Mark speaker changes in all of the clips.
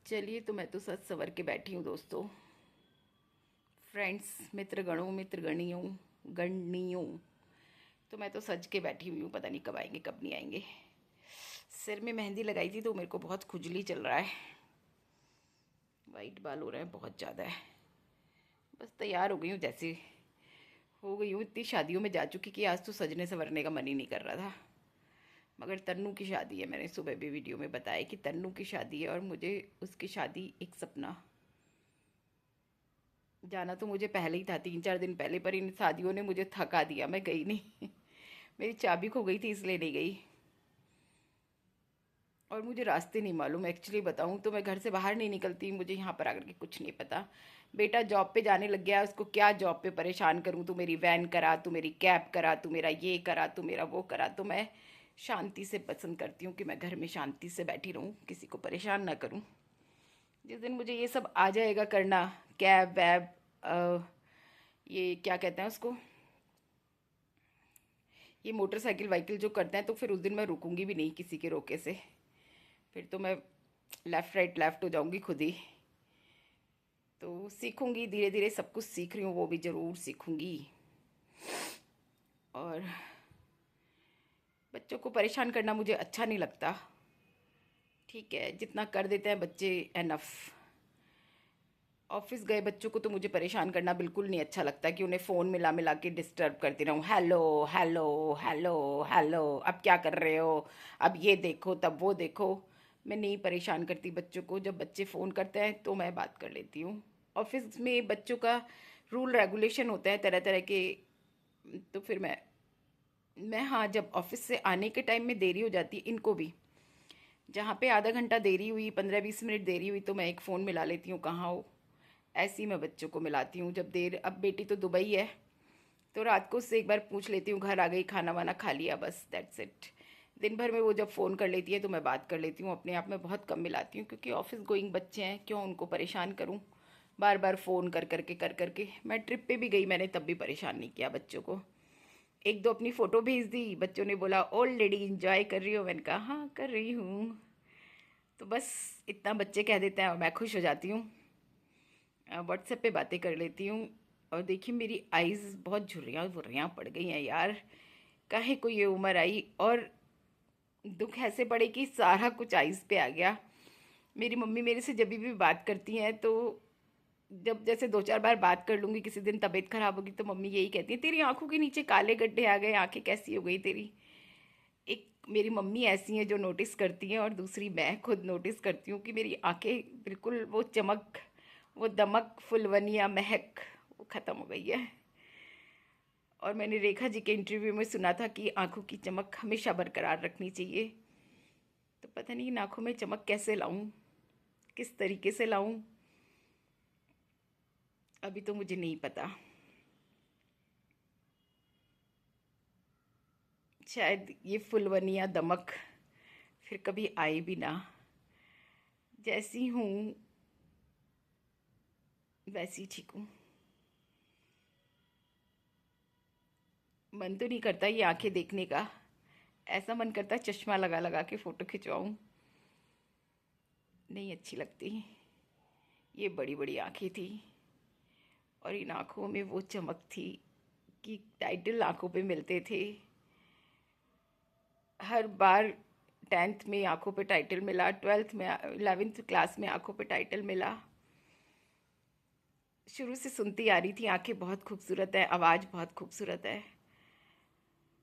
Speaker 1: चलिए, तो मैं तो सच सवर के बैठी हूँ दोस्तों। फ्रेंड्स, मित्रगणों, मित्रगणियों, गणनियों। तो मैं तो सज के बैठी हुई हूँ, पता नहीं कब आएंगे कब नहीं आएंगे। सिर में मेहंदी लगाई थी तो मेरे को बहुत खुजली चल रहा है। वाइट बाल हो रहे हैं बहुत ज़्यादा है। बस तैयार हो गई हूँ, जैसे हो गई हूँ। इतनी शादियों में जा चुकी कि आज तो सजने संवरने का मन ही नहीं कर रहा था। मगर तन्नू की शादी है, मैंने सुबह भी वीडियो में बताया कि तन्नू की शादी है और मुझे उसकी शादी एक सपना। जाना तो मुझे पहले ही था, 3-4 दिन पहले, पर इन शादियों ने मुझे थका दिया, मैं गई नहीं। मेरी चाबी खो गई थी इसलिए नहीं गई। और मुझे रास्ते नहीं मालूम, एक्चुअली बताऊं तो मैं घर से बाहर नहीं निकलती, मुझे यहाँ पर आकर के कुछ नहीं पता। बेटा जॉब पे जाने लग गया, उसको क्या जॉब पे परेशान करूं? तू मेरी वैन करा, तू मेरी कैब करा, तू मेरा ये करा, तू मेरा वो करा। तो मैं शांति से पसंद करती हूँ कि मैं घर में शांति से बैठी रहूँ, किसी को परेशान ना करूँ। जिस दिन मुझे ये सब आ जाएगा करना, कैब वैब, ये क्या कहते हैं उसको, ये मोटरसाइकिल वाइकिल जो करते हैं, तो फिर उस दिन मैं रुकूंगी भी नहीं किसी के रोके से। फिर तो मैं लेफ़्ट राइट लेफ़्ट हो जाऊंगी खुद ही। तो सीखूंगी धीरे धीरे, सब कुछ सीख रही हूँ, वो भी ज़रूर सीखूंगी। और बच्चों को परेशान करना मुझे अच्छा नहीं लगता। ठीक है, जितना कर देते हैं बच्चे एनफ। ऑफिस गए बच्चों को तो मुझे परेशान करना बिल्कुल नहीं अच्छा लगता कि उन्हें फ़ोन मिला मिला के डिस्टर्ब करती रहूँ। हेलो हेलो हेलो हेलो, अब क्या कर रहे हो, अब ये देखो तब वो देखो। मैं नहीं परेशान करती बच्चों को, जब बच्चे फ़ोन करते हैं तो मैं बात कर लेती हूँ। ऑफिस में बच्चों का रूल रेगुलेशन होता है तरह तरह के। तो फिर मैं हाँ, जब ऑफिस से आने के टाइम में देरी हो जाती है इनको भी, जहाँ पे आधा घंटा देरी हुई, 15-20 मिनट देरी हुई, तो मैं एक फ़ोन मिला लेती हूँ कहाँ हो। ऐसे ही मैं बच्चों को मिलाती हूँ जब देर। अब बेटी तो दुबई है, तो रात को उससे एक बार पूछ लेती हूँ घर आ गई, खाना वाना खा लिया, बस दैट्स इट। दिन भर में वो जब फ़ोन कर लेती है तो मैं बात कर लेती हूँ। अपने आप में बहुत कम मिलाती हूँ क्योंकि ऑफिस गोइंग बच्चे हैं, क्यों उनको परेशान करूँ बार बार फ़ोन कर करके। मैं ट्रिप पे भी गई, मैंने तब भी परेशान नहीं किया बच्चों को। एक दो अपनी फ़ोटो भेज दी, बच्चों ने बोला ओल्ड लेडी इंजॉय कर रही हो, मैंने कहा हाँ कर रही हूँ। तो बस इतना बच्चे कह देते हैं और मैं खुश हो जाती हूँ। व्हाट्सएप पे बातें कर लेती हूँ। और देखिए मेरी आइज़ बहुत झुर्रियाँ वुर्रियाँ पड़ गई हैं यार। काहे को ये उम्र आई और दुख ऐसे पड़े कि सारा कुछ आइज़ पे आ गया। मेरी मम्मी मेरे से जब भी बात करती हैं तो जब जैसे 2-4 बार बात कर लूँगी, किसी दिन तबीयत खराब होगी तो मम्मी यही कहती है तेरी आंखों के नीचे काले गड्ढे आ गए, आंखें कैसी हो गई तेरी। एक मेरी मम्मी ऐसी हैं जो नोटिस करती हैं, और दूसरी मैं खुद नोटिस करती हूँ कि मेरी आंखें बिल्कुल वो चमक, वो दमक, फुलवनिया महक, वो ख़त्म हो गई है। और मैंने रेखा जी के इंटरव्यू में सुना था कि आंखों की चमक हमेशा बरकरार रखनी चाहिए। तो पता नहीं इन आंखों में चमक कैसे लाऊं, किस तरीके से लाऊं, अभी तो मुझे नहीं पता। शायद ये फुलवनिया दमक फिर कभी आए भी ना। जैसी हूँ वैसी ठीक हूँ। मन तो नहीं करता ये आंखें देखने का, ऐसा मन करता है चश्मा लगा लगा के फ़ोटो खिंचवाऊँ। नहीं अच्छी लगती। ये बड़ी बड़ी आंखें थी और इन आंखों में वो चमक थी कि टाइटल आंखों पे मिलते थे हर बार। 10th में आंखों पे टाइटल मिला, 12th में, 11th क्लास में आंखों पे टाइटल मिला। शुरू से सुनती आ रही थी आंखें बहुत खूबसूरत है, आवाज़ बहुत खूबसूरत है।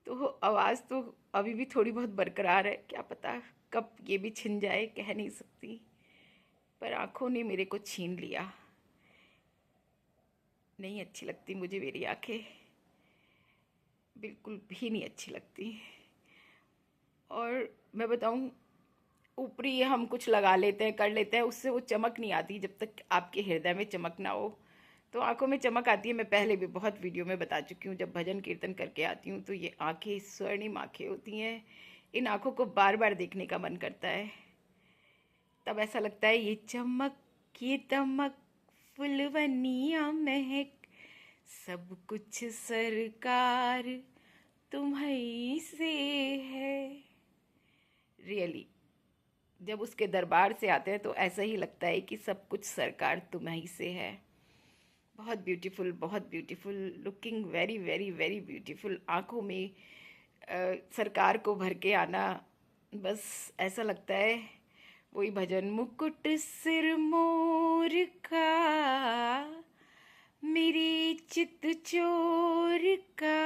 Speaker 1: तो आवाज़ तो अभी भी थोड़ी बहुत बरकरार है, क्या पता कब ये भी छिन जाए, कह नहीं सकती। पर आंखों ने मेरे को छीन लिया। नहीं अच्छी लगती मुझे मेरी आंखें, बिल्कुल भी नहीं अच्छी लगती। और मैं बताऊं, ऊपरी हम कुछ लगा लेते हैं, कर लेते हैं, उससे वो चमक नहीं आती जब तक आपके हृदय में चमक ना हो। तो आंखों में चमक आती है, मैं पहले भी बहुत वीडियो में बता चुकी हूँ। जब भजन कीर्तन करके आती हूँ तो ये आंखें स्वर्णिम आंखें होती हैं। इन आंखों को बार बार देखने का मन करता है। तब ऐसा लगता है ये चमक, ये दमक, फुलवनिया महक, सब कुछ सरकार तुम्हीं से है। रियली जब उसके दरबार से आते हैं तो ऐसा ही लगता है कि सब कुछ सरकार तुम्हीं से है। बहुत ब्यूटीफुल, बहुत beautiful, looking very very very beautiful. आंखों में सरकार को भर के आना, बस ऐसा लगता है। वही भजन, मुकुट सिर मोर का, मेरी चित चोर का,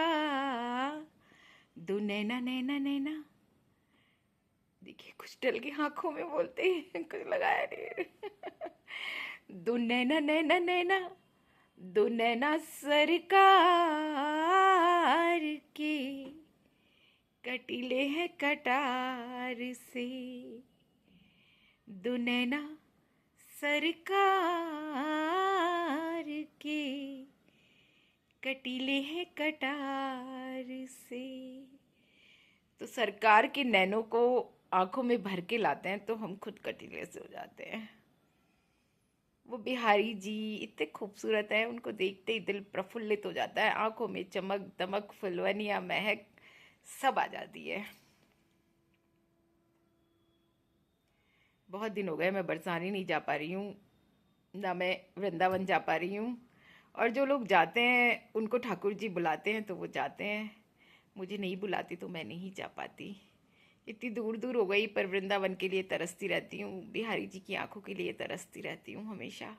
Speaker 1: दो नैना नैना नैना। देखिए कुछ डल के आंखों में बोलते ही कुछ लगाया नहीं। दो नैना नैना नैना, दो नैना सरकार के, कटीले हैं कटार से। दो नैना सरकार के, कटीले हैं कटार से। तो सरकार के नैनों को आंखों में भर के लाते हैं तो हम खुद कटीले से हो जाते हैं। वो बिहारी जी इतने खूबसूरत हैं, उनको देखते ही दिल प्रफुल्लित हो जाता है। आंखों में चमक दमक, फुलवनिया, महक सब आ जाती है। बहुत दिन हो गए मैं बरसाने नहीं जा पा रही हूँ, ना मैं वृंदावन जा पा रही हूँ। और जो लोग जाते हैं उनको ठाकुर जी बुलाते हैं तो वो जाते हैं, मुझे नहीं बुलाती तो मैं नहीं जा पाती। इतनी दूर दूर हो गई पर वृंदावन के लिए तरसती रहती हूँ, बिहारी जी की आंखों के लिए तरसती रहती हूँ हमेशा।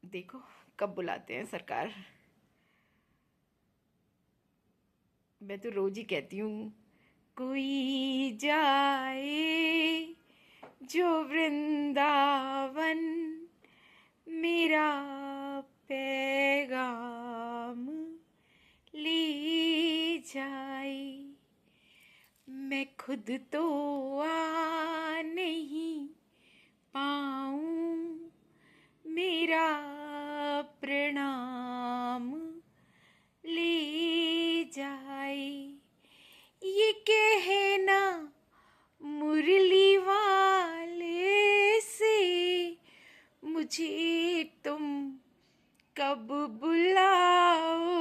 Speaker 1: देखो कब बुलाते हैं सरकार। मैं तो रोज ही कहती हूँ, कोई जाए जो वृंदावन, मेरा पैगाम ले जाए। मैं खुद तो आ नहीं पाऊँ, मेरा प्रणाम ले जाए। ये कहना मुरली वाले से, मुझे तुम कब बुलाओगे।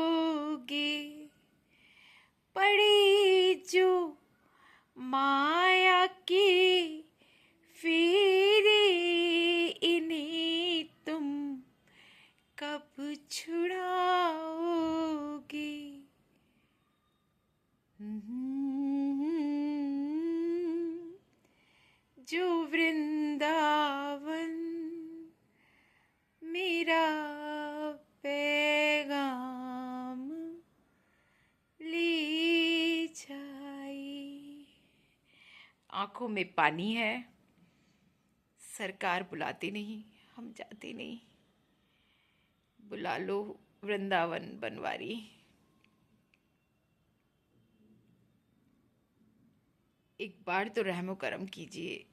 Speaker 1: पड़े जो माया के फेरे, इन्हें तुम कब छुड़ाओगे। जो वृंदावन मेरा पैगाम ले जाए। आंखों में पानी है, सरकार बुलाती नहीं, हम जाते नहीं। बुला लो वृंदावन बनवारी। एक बार तो रहमो करम कीजिए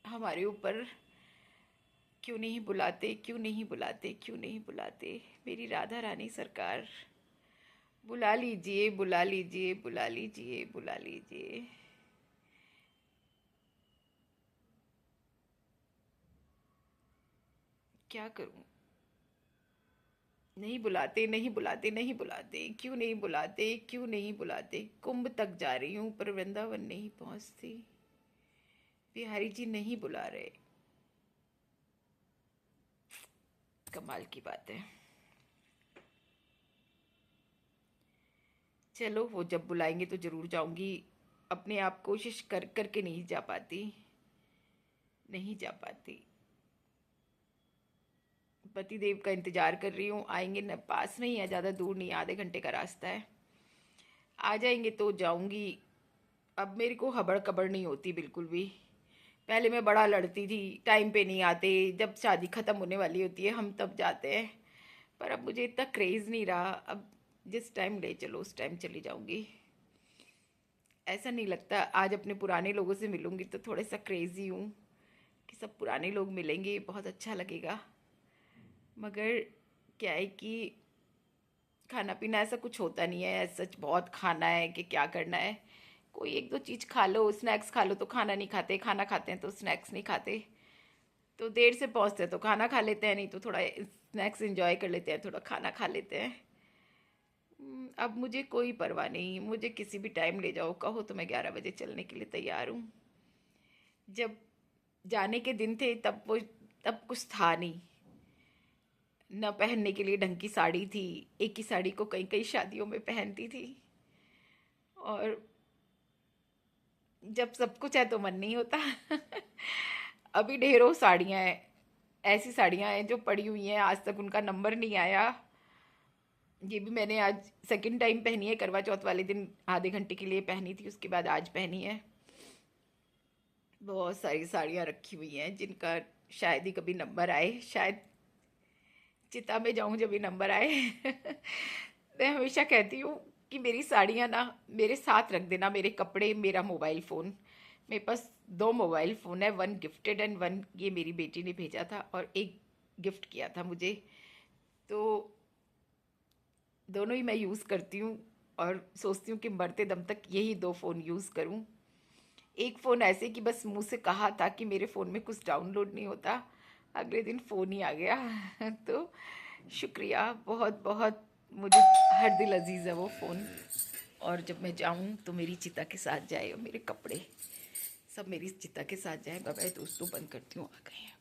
Speaker 1: हमारे ऊपर। क्यों नहीं बुलाते, क्यों नहीं बुलाते, क्यों नहीं बुलाते। मेरी राधा रानी सरकार, बुला लीजिए, बुला लीजिए, बुला लीजिए, बुला लीजिए। क्या करूं, नहीं बुलाते, नहीं बुलाते, नहीं बुलाते। क्यों नहीं बुलाते, क्यों नहीं बुलाते। कुंभ तक जा रही हूं पर वृंदावन नहीं पहुंचती। बिहारी जी नहीं बुला रहे। कमाल की बात है। चलो वो जब बुलाएंगे तो जरूर जाऊंगी। अपने आप कोशिश कर करके नहीं जा पाती, नहीं जा पाती। पति देव का इंतजार कर रही हूँ, आएंगे न, पास में ही है, ज़्यादा दूर नहीं, आधे घंटे का रास्ता है। आ जाएंगे तो जाऊंगी। अब मेरे को हबड़ कबड़ नहीं होती बिल्कुल भी। पहले मैं बड़ा लड़ती थी, टाइम पे नहीं आते, जब शादी ख़त्म होने वाली होती है हम तब जाते हैं। पर अब मुझे इतना क्रेज़ नहीं रहा। अब जिस टाइम ले चलो उस टाइम चली जाऊंगी। ऐसा नहीं लगता आज अपने पुराने लोगों से मिलूंगी तो थोड़ा सा क्रेज़ी हूँ कि सब पुराने लोग मिलेंगे, बहुत अच्छा लगेगा। मगर क्या है कि खाना पीना ऐसा कुछ होता नहीं है, सच बहुत खाना है कि क्या करना है। कोई एक दो चीज़ खा लो, स्नैक्स खा लो तो खाना नहीं खाते, खाना खाते हैं तो स्नैक्स नहीं खाते। तो देर से पहुंचते हैं तो खाना खा लेते हैं, नहीं तो थोड़ा स्नैक्स एंजॉय कर लेते हैं, थोड़ा खाना खा लेते हैं। अब मुझे कोई परवाह नहीं, मुझे किसी भी टाइम ले जाओ, कहो तो मैं 11 बजे चलने के लिए तैयार हूँ। जब जाने के दिन थे तब कुछ था नहीं, न पहनने के लिए ढंग की साड़ी थी। एक ही साड़ी को कई कई शादियों में पहनती थी, और जब सब कुछ है तो मन नहीं होता। अभी ढेरों साड़ियाँ हैं, ऐसी साड़ियाँ हैं जो पड़ी हुई हैं, आज तक उनका नंबर नहीं आया। ये भी मैंने आज सेकंड टाइम पहनी है, करवा चौथ वाले दिन आधे घंटे के लिए पहनी थी, उसके बाद आज पहनी है। बहुत सारी साड़ियाँ रखी हुई हैं जिनका शायद ही कभी नंबर आए, शायद चिता में जाऊं जब भी नंबर आए। मैं हमेशा कहती हूँ कि मेरी साड़ियाँ ना मेरे साथ रख देना, मेरे कपड़े, मेरा मोबाइल फ़ोन। मेरे पास दो मोबाइल फ़ोन है, वन गिफ्टेड एंड वन ये मेरी बेटी ने भेजा था, और एक गिफ्ट किया था मुझे। तो दोनों ही मैं यूज़ करती हूँ, और सोचती हूँ कि मरते दम तक यही दो फ़ोन यूज़ करूँ। एक फ़ोन ऐसे कि बस मुंह से कहा था कि मेरे फ़ोन में कुछ डाउनलोड नहीं होता, अगले दिन फ़ोन ही आ गया। तो शुक्रिया बहुत बहुत, मुझे हर दिल अजीज़ है वो फ़ोन। और जब मैं जाऊँ तो मेरी चिता के साथ जाए, और मेरे कपड़े सब मेरी चिता के साथ जाए। बाय बाय दोस्तों, बंद करती हूँ, आ गए हैं।